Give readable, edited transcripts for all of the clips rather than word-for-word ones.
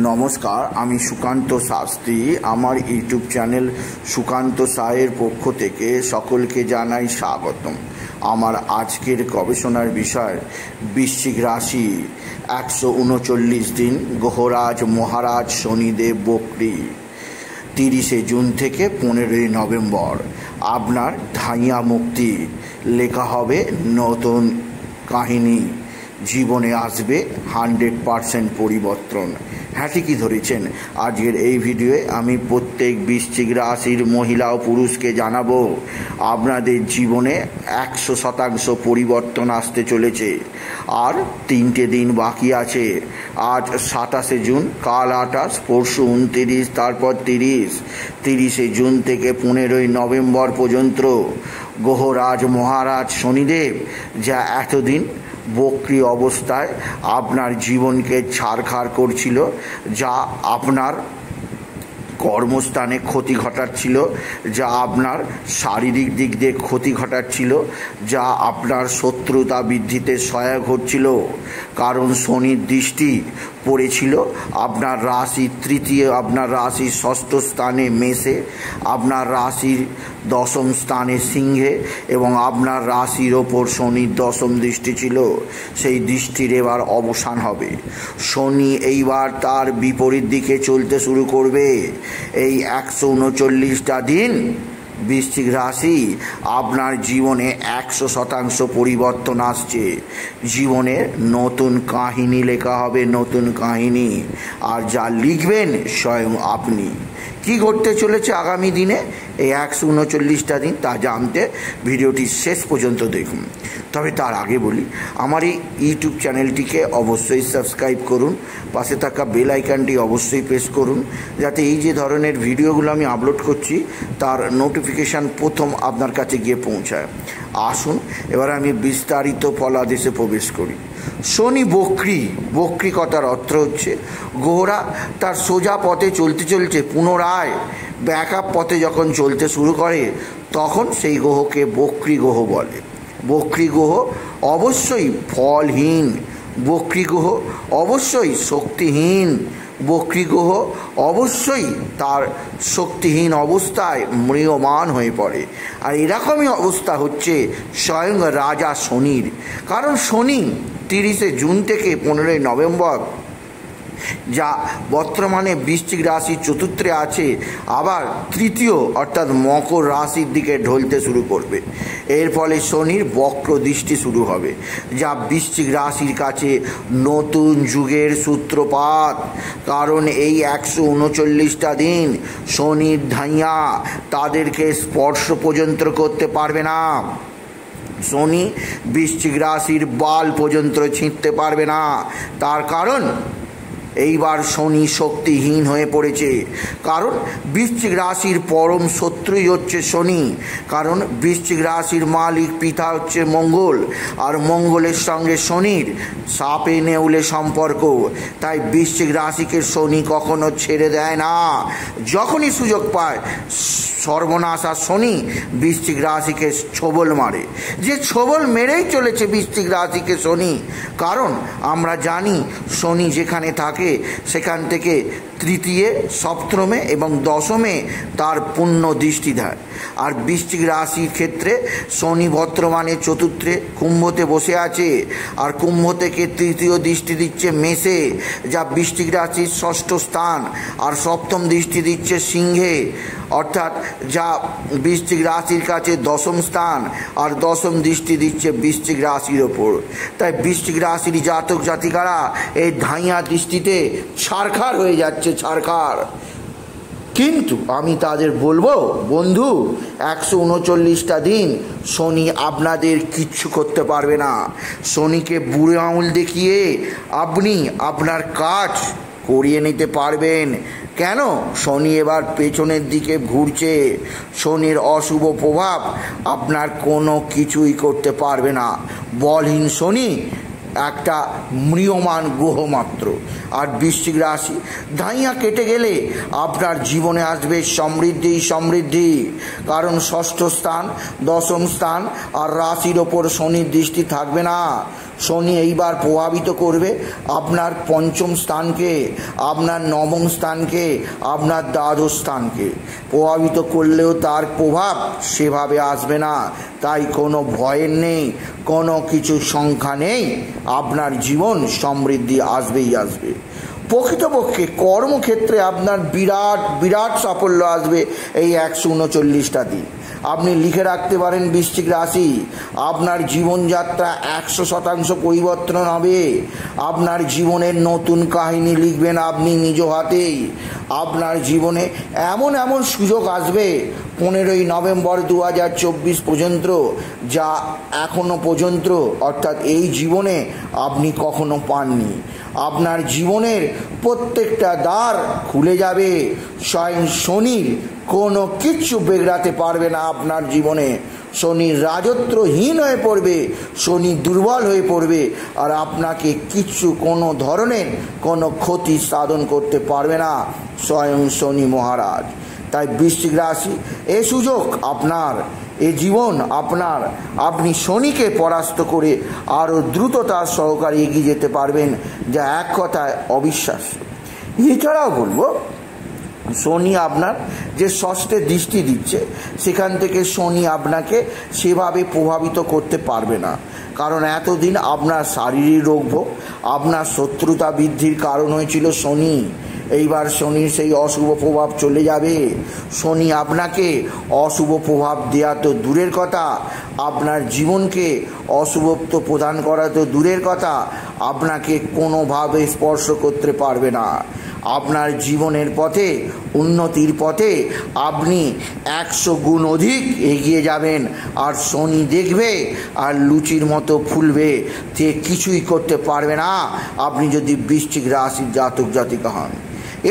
নমস্কার, আমি সুকান্ত শাস্ত্রী। আমার ইউটিউব চ্যানেল সুকান্ত সায়ের পক্ষ থেকে সকলকে জানাই স্বাগতম। আমার আজকের গবেষণার বিষয় বৃশ্চিক রাশি। 139 দিন গ্রহরাজ মহারাজ শনিদেব বক্রী। 30 জুন থেকে 15 নভেম্বর আপনার ধাইয়া মুক্তি। লেখা হবে নতুন কাহিনী। জীবনে আসবে 100% পরিবর্তন। হ্যাঁ, ঠিকই ধরেছেন। আজকের এই ভিডিওয়ে আমি প্রত্যেক বৃশ্চিক রাশির মহিলা ও পুরুষকে জানাবো আপনাদের জীবনে 100% পরিবর্তন আসতে চলেছে। আর 3টে দিন বাকি আছে। আজ 27 জুন, কাল 28, পরশু 29, তারপর 30 জুন থেকে 15 নভেম্বর পর্যন্ত গ্রহরাজ মহারাজ শনিদেব যা এতদিন বক্রী অবস্থায় আপনার জীবনকে ছাড়খাড় করছিল, যা আপনার কর্মস্থানে ক্ষতি ঘটাচ্ছিল, যা আপনার শারীরিক দিক দিয়ে ক্ষতি ঘটাচ্ছিল, যা আপনার শত্রুতা বৃদ্ধিতে সহায়ক হচ্ছিল। কারণ শনির দৃষ্টি পড়েছিল আপনার রাশির তৃতীয়, আপনার রাশির ষষ্ঠ স্থানে মেষে, আপনার রাশির 10ম স্থানে সিংহে, এবং আপনার রাশির ওপর শনির 10ম দৃষ্টি ছিল। সেই দৃষ্টির এবার অবসান হবে। শনি এইবার তার বিপরীত দিকে চলতে শুরু করবে। এই 139টা দিন বৃশ্চিক রাশি আপনার জীবনে 100% পরিবর্তন আসছে। জীবনের নতুন কাহিনী লেখা হবে, নতুন কাহিনী। আর যা লিখবেন স্বয়ং আপনি। কি ঘটতে চলেছে আগামী দিনে এই 139টা দিন তা জানতে ভিডিওটি শেষ পর্যন্ত দেখুন। তবে তার আগে বলি, আমার এই ইউটিউব চ্যানেলটিকে অবশ্যই সাবস্ক্রাইব করুন। পাশে থাকা বেল আইকনটি অবশ্যই প্রেস করুন, যাতে এই যে ধরনের ভিডিওগুলো আমি আপলোড করছি তার নোটিফিকেশান প্রথম আপনার কাছে গিয়ে পৌঁছায়। আসুন এবার আমি বিস্তারিত ফলাদেশে প্রবেশ করি। শনি বক্রী কথার অর্থ হচ্ছে গ্রহরা তার সোজা পথে চলতে চলতে পুনরায় ব্যাকআপ পথে যখন চলতে শুরু করে তখন সেই গ্রহকে বক্রী গ্রহ বলে। বক্রী গ্রহ অবশ্যই ফলহীন, বক্রী গ্রহ অবশ্যই শক্তিহীন, বক্রী গ্রহ অবশ্যই তার শক্তিহীন অবস্থায় ম্রিয়মান হয়ে পড়ে। আর এরকমই অবস্থা হচ্ছে স্বয়ং রাজা শনির। কারণ শনি 30 জুন থেকে 15 নভেম্বর যা বর্তমানে বৃশ্চিক রাশির চতুর্থে আছে, আবার তৃতীয় অর্থাৎ মকর রাশির দিকে ঢলতে শুরু করবে। এর ফলে শনির বক্র দৃষ্টি শুরু হবে, যা বৃশ্চিক রাশির কাছে নতুন যুগের সূত্রপাত। কারণ এই 139টা দিন শনির ধাইয়া তাদেরকে স্পর্শ পর্যন্ত করতে পারবে না। শনি বৃশ্চিক রাশির বাল পর্যন্ত ছিঁড়তে পারবে না। তার কারণ এইবার শনি শক্তিহীন হয়ে পড়েছে। কারণ বৃশ্চিক রাশির পরম শত্রুই হচ্ছে শনি। কারণ বৃশ্চিক রাশির মালিক পিতা হচ্ছে মঙ্গল, আর মঙ্গলের সঙ্গে শনির সাপে নেউলে সম্পর্ক। তাই বৃশ্চিক রাশিকে শনি কখনো ছেড়ে দেয় না। যখনই সুযোগ পায় সর্বনাশা শনি বৃশ্চিক রাশিকে ছোবল মারে। যে ছোবল মেরেই চলেছে বৃশ্চিক রাশিকে শনি। কারণ আমরা জানি শনি যেখানে থাকে সেখান থেকে তৃতীয়, সপ্তমে এবং 10মে তার পূর্ণ দৃষ্টি দেয়। আর বৃশ্চিক রাশির ক্ষেত্রে শনি বর্তমানে চতুর্থে কুম্ভতে বসে আছে, আর কুম্ভ থেকে তৃতীয় দৃষ্টি দিচ্ছে মেষে, যা বৃশ্চিক রাশির ষষ্ঠ স্থান, আর সপ্তম দৃষ্টি দিচ্ছে সিংহে, অর্থাৎ যা বৃশ্চিক রাশির কাছে 10ম স্থান, আর 10ম দৃষ্টি দিচ্ছে বৃশ্চিক রাশির ওপর। তাই বৃশ্চিক রাশির জাতক জাতিকারা এই ধাইয়া দৃষ্টিতে ছারখার হয়ে যাচ্ছে, ছারখার। কিন্তু আমি তাদের বলবো, বন্ধু, 139টা দিন শনি আপনাদের কিচ্ছু করতে পারবে না। শনিকে বুড়ো আঙুল দেখিয়ে আপনি আপনার কাজ করিয়ে নিতে পারবেন। কেন? শনি এবার পেছনের দিকে ঘুরছে। শনির অশুভ প্রভাব আপনার কোনো কিছুই করতে পারবে না। বলহীন শনি একটা ম্রিয়মান গ্রহ মাত্র। আর বৃশ্চিক রাশি ধাইয়া কেটে গেলে আপনার জীবনে আসবে সমৃদ্ধি। কারণ ষষ্ঠ স্থান, 10ম স্থান আর রাশির ওপর শনির দৃষ্টি থাকবে না। শনি এইবার প্রভাবিত করবে আপনার পঞ্চম স্থানকে, আপনার নবম স্থানকে, আপনার দ্বাদশ স্থানকে। প্রভাবিত করলেও তার প্রভাব সেভাবে আসবে না, তাই কোনো ভয়ের নেই, কোনো কিছু সংখ্যা নেই, আপনার জীবন সমৃদ্ধি আসবেই আসবে। প্রকৃতপক্ষে কর্মক্ষেত্রে আপনার বিরাট বিরাট সাফল্য আসবে এই 139টা দিন। আপনি লিখে রাখতে পারেন বৃশ্চিক রাশি, আপনার জীবনযাত্রা 100% পরিবর্তন হবে। আপনার জীবনের নতুন কাহিনী লিখবেন আপনি নিজ হাতেই। আপনার জীবনে এমন এমন সুযোগ আসবে 15ই নভেম্বর 2024 পর্যন্ত, যা এখনো পর্যন্ত অর্থাৎ এই জীবনে আপনি কখনো পাননি। আপনার জীবনের প্রত্যেকটা দ্বার খুলে যাবে। স্বয়ং শনির কোনো কিচ্ছু বেগড়াতে পারবে না আপনার জীবনে। শনি রাজত্বহীন হয়ে পড়বে, শনি দুর্বল হয়ে পড়বে, আর আপনাকে কিচ্ছু কোনো ধরনের কোনো ক্ষতি সাধন করতে পারবে না স্বয়ং শনি মহারাজ। তাই বৃশ্চিক রাশি, এ সুযোগ আপনার, এ জীবন আপনার। আপনি শনিকে পরাস্ত করে আরও দ্রুততার সহকারে এগিয়ে যেতে পারবেন, যা এক কথায় অবিশ্বাস্য। এছাড়াও বলবো, শনি আপনার যে ষষ্ঠে দৃষ্টি দিচ্ছে, সেখান থেকে শনি আপনাকে সেভাবে প্রভাবিত করতে পারবে না। কারণ এতদিন আপনার শারীরিক রোগ ভোগ, আপনার শত্রুতা বৃদ্ধির কারণ হয়েছিল শনি। এইবার শনির সেই অশুভ প্রভাব চলে যাবে। শনি আপনাকে অশুভ প্রভাব দেওয়া তো দূরের কথা, আপনার জীবনকে অশুভত্ব প্রদান করা তো দূরের কথা, আপনাকে কোনোভাবে স্পর্শ করতে পারবে না। আপনার জীবনের পথে, উন্নতির পথে আপনি 100 গুণ অধিক এগিয়ে যাবেন। আর শনি দেখবে আর লুচির মতো ফুলবে, যে কিছুই করতে পারবে না আপনি যদি বৃশ্চিক রাশির জাতক জাতিকা হন।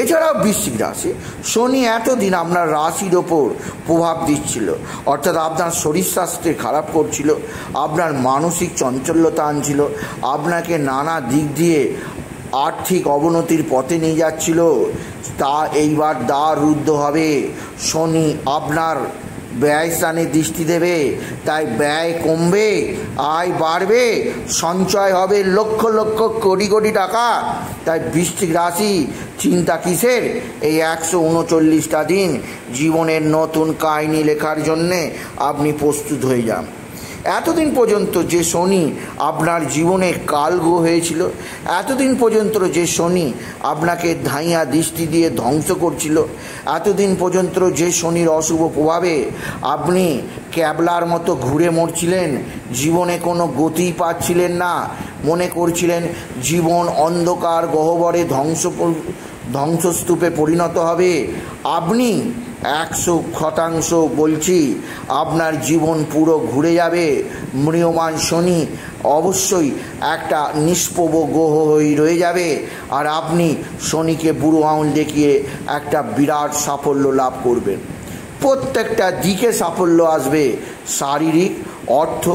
এছাড়াও বৃশ্চিক রাশি, শনি এতদিন আপনার রাশির ওপর প্রভাব দিচ্ছিল, অর্থাৎ আপনার শরীর স্বাস্থ্যে খারাপ করছিল, আপনার মানসিক চঞ্চল্যতা আনছিল, আপনাকে নানা দিক দিয়ে আর্থিক অবনতির পথে নিয়ে যাচ্ছিল। তা এইবার দ্বার রুদ্ধ হবে। শনি আপনার ব্যয় স্থানে দৃষ্টি দেবে, তাই ব্যয় কমবে, আয় বাড়বে, সঞ্চয় হবে লক্ষ লক্ষ কোটি কোটি টাকা। তাই বৃশ্চিক রাশি, চিন্তা কিসের? এই 139টা দিন জীবনের নতুন কাহিনী লেখার জন্যে আপনি প্রস্তুত হয়ে যান। এতদিন পর্যন্ত যে শনি আপনার জীবনে কালগ্রহ হয়েছিল, এতদিন পর্যন্ত যে শনি আপনাকে ধাইয়া দৃষ্টি দিয়ে ধ্বংস করছিল, এতদিন পর্যন্ত যে শনির অশুভ প্রভাবে আপনি ক্যাবলার মতো ঘুরে মরছিলেন, জীবনে কোনো গতি পাচ্ছিলেন না, মনে করছিলেন জীবন অন্ধকার গহ্বরে ধ্বংসস্তূপে পরিণত হবে, আপনি 100% বলছি আপনার জীবন পুরো ঘুরে যাবে। ম্রিয়মান শনি অবশ্যই একটা নিষ্প্রভ গ্রহ হয়ে রয়ে যাবে, আর আপনি শনিকে বুড়ো আঙুল দেখিয়ে একটা বিরাট সাফল্য লাভ করবেন। প্রত্যেকটা দিকে সাফল্য আসবে, শারীরিক, অর্থ,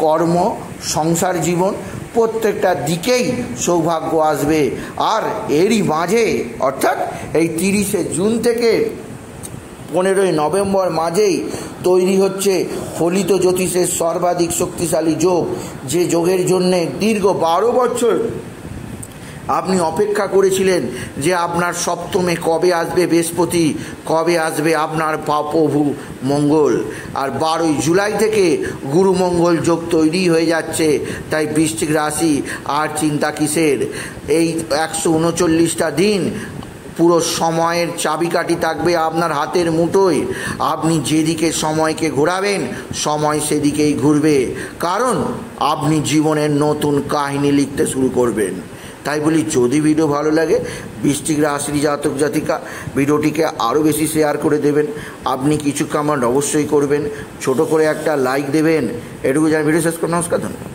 কর্ম, সংসার জীবন, প্রত্যেকটা দিকেই সৌভাগ্য আসবে। আর এরই মাঝে অর্থাৎ এই 30শে জুন থেকে 15ই নভেম্বর মাঝেই তৈরি হচ্ছে ফলিত জ্যোতিষের সর্বাধিক শক্তিশালী যোগ, যে যোগের জন্যে দীর্ঘ 12 বছর আপনি অপেক্ষা করেছিলেন যে আপনার সপ্তমে কবে আসবে বৃহস্পতি, কবে আসবে আপনার প্রভু মঙ্গল। আর 12ই জুলাই থেকে গুরু মঙ্গল যোগ তৈরি হয়ে যাচ্ছে। তাই বৃশ্চিক রাশি, আর চিন্তা কিসের? এই 139টা দিন পুরো সময়ের চাবিকাঠি থাকবে আপনার হাতের মুঠোয়। আপনি যেদিকে সময়কে ঘোরাবেন, সময় সেদিকেই ঘুরবে, কারণ আপনি জীবনের নতুন কাহিনী লিখতে শুরু করবেন। তাই বলি, যদি ভিডিও ভালো লাগে বৃশ্চিক রাশির জাতক জাতিকা, ভিডিওটিকে আরও বেশি শেয়ার করে দেবেন। আপনি কিছু কমেন্ট অবশ্যই করবেন, ছোট করে একটা লাইক দেবেন। এটুকু জানি, ভিডিও শেষ করুন। নমস্কার, ধন্যবাদ।